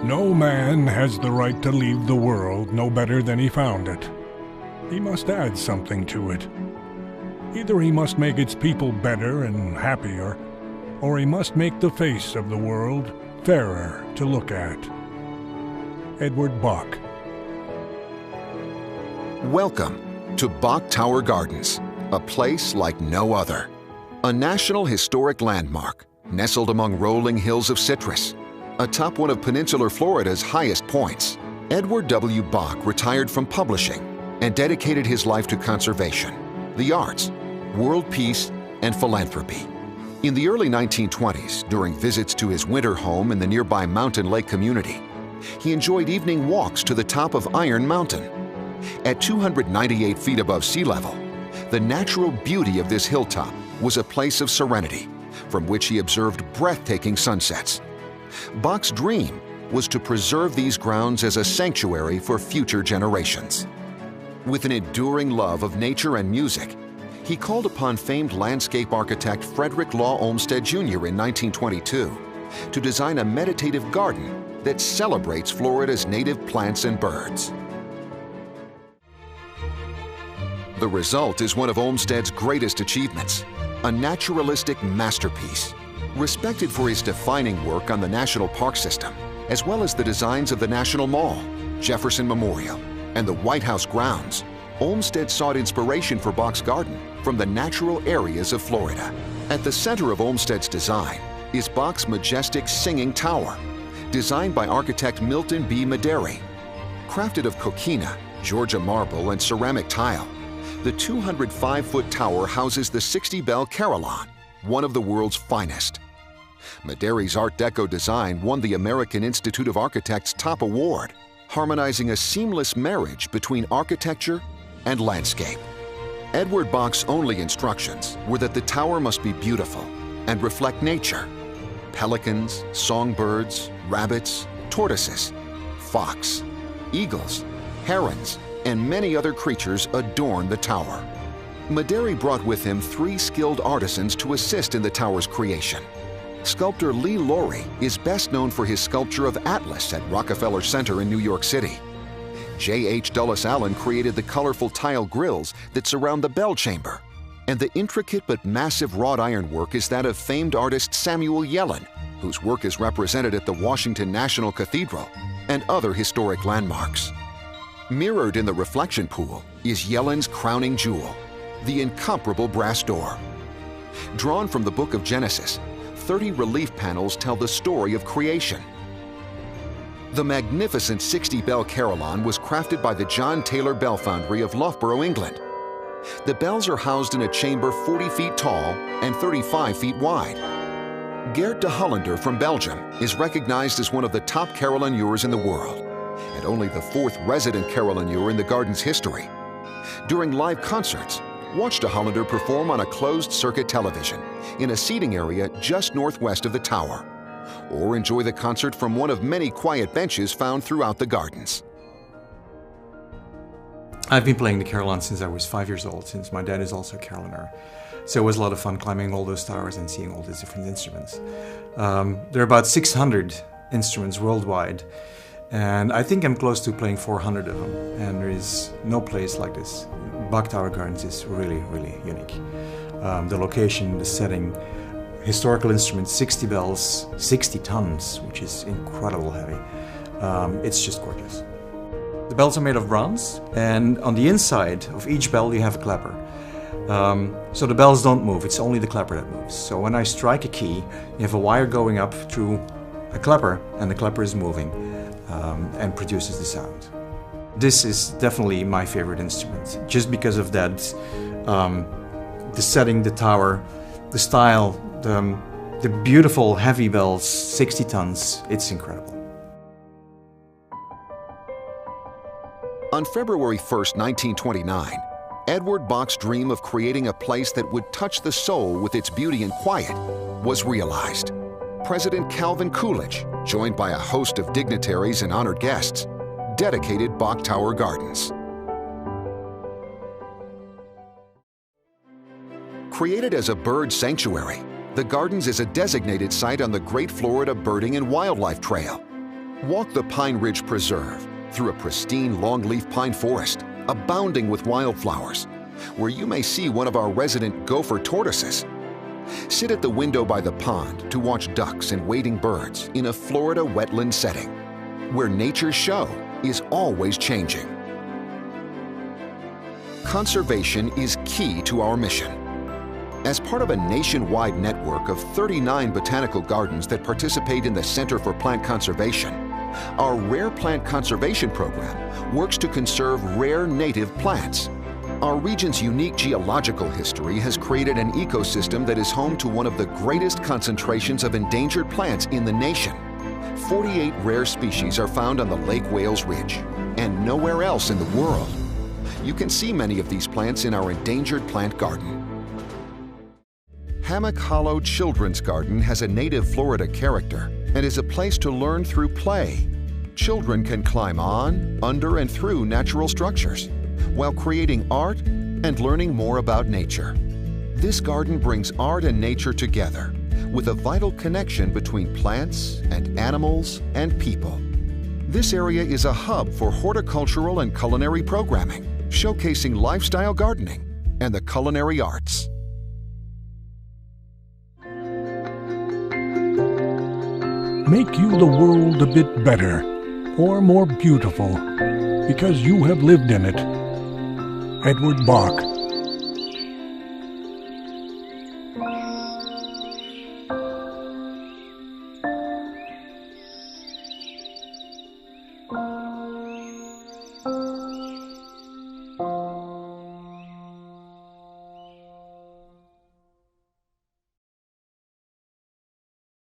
No man has the right to leave the world no better than he found it. He must add something to it. Either he must make its people better and happier, or he must make the face of the world fairer to look at. Edward Bok. Welcome to Bok Tower Gardens, a place like no other. A National Historic Landmark, nestled among rolling hills of citrus, atop one of peninsular Florida's highest points. Edward W. Bok retired from publishing and dedicated his life to conservation, the arts, world peace, and philanthropy. In the early 1920s, during visits to his winter home in the nearby Mountain Lake community, he enjoyed evening walks to the top of Iron Mountain. At 298 feet above sea level, the natural beauty of this hilltop was a place of serenity, from which he observed breathtaking sunsets. Bok's dream was to preserve these grounds as a sanctuary for future generations. With an enduring love of nature and music, he called upon famed landscape architect Frederick Law Olmsted Jr. in 1922 to design a meditative garden that celebrates Florida's native plants and birds. The result is one of Olmsted's greatest achievements, a naturalistic masterpiece. Respected for his defining work on the National Park System, as well as the designs of the National Mall, Jefferson Memorial, and the White House grounds, Olmsted sought inspiration for Bok's garden from the natural areas of Florida. At the center of Olmsted's design is Bok's majestic Singing Tower, designed by architect Milton B. Meandering. Crafted of coquina, Georgia marble, and ceramic tile, the 205-foot tower houses the 60-bell carillon, one of the world's finest. Meandering's Art Deco design won the American Institute of Architects' top award, harmonizing a seamless marriage between architecture and landscape. Edward Bok's only instructions were that the tower must be beautiful and reflect nature. Pelicans, songbirds, rabbits, tortoises, fox, eagles, herons, and many other creatures adorn the tower. Meandering brought with him 3 skilled artisans to assist in the tower's creation. Sculptor Lee Laurie is best known for his sculpture of Atlas at Rockefeller Center in New York City. J.H. Dulles Allen created the colorful tile grills that surround the bell chamber. And the intricate but massive wrought iron work is that of famed artist Samuel Yellen, whose work is represented at the Washington National Cathedral and other historic landmarks. Mirrored in the reflection pool is Yellen's crowning jewel, the incomparable brass door. Drawn from the book of Genesis, 30 relief panels tell the story of creation. The magnificent 60-bell carillon was crafted by the John Taylor Bell Foundry of Loughborough, England. The bells are housed in a chamber 40 feet tall and 35 feet wide. Geert de Hollander from Belgium is recognized as one of the top carillonneurs in the world, and only the 4th resident carillonneur in the garden's history. During live concerts, watch de Hollander perform on a closed-circuit television in a seating area just northwest of the tower, or enjoy the concert from one of many quiet benches found throughout the gardens. I've been playing the carillon since I was 5 years old, since my dad is also a carillonneur. So it was a lot of fun climbing all those towers and seeing all these different instruments. There are about 600 instruments worldwide, and I think I'm close to playing 400 of them, and there is no place like this. Bok Tower Gardens is really, really unique. The location, the setting, historical instruments, 60 bells, 60 tons, which is incredible heavy. It's just gorgeous. The bells are made of bronze, and on the inside of each bell you have a clapper. So the bells don't move, it's only the clapper that moves. So when I strike a key, you have a wire going up through a clapper, and the clapper is moving and produces the sound. This is definitely my favorite instrument, just because of that, the setting, the tower, the style, the beautiful heavy bells, 60 tons, it's incredible. On February 1, 1929, Edward Bok's dream of creating a place that would touch the soul with its beauty and quiet was realized. President Calvin Coolidge, joined by a host of dignitaries and honored guests, dedicated Bok Tower Gardens. Created as a bird sanctuary, the Gardens is a designated site on the Great Florida Birding and Wildlife Trail. Walk the Pine Ridge Preserve through a pristine longleaf pine forest abounding with wildflowers, where you may see one of our resident gopher tortoises. Sit at the window by the pond to watch ducks and wading birds in a Florida wetland setting, where nature's show is always changing. Conservation is key to our mission. As part of a nationwide network of 39 botanical gardens that participate in the Center for Plant Conservation, our Rare Plant Conservation Program works to conserve rare native plants. Our region's unique geological history has created an ecosystem that is home to one of the greatest concentrations of endangered plants in the nation. 48 rare species are found on the Lake Wales Ridge, and nowhere else in the world. You can see many of these plants in our endangered plant garden. Hammock Hollow Children's Garden has a native Florida character and is a place to learn through play. Children can climb on, under, and through natural structures, while creating art and learning more about nature. This garden brings art and nature together, with a vital connection between plants and animals and people. This area is a hub for horticultural and culinary programming, showcasing lifestyle gardening and the culinary arts. Make you the world a bit better or more beautiful because you have lived in it. Edward Bok.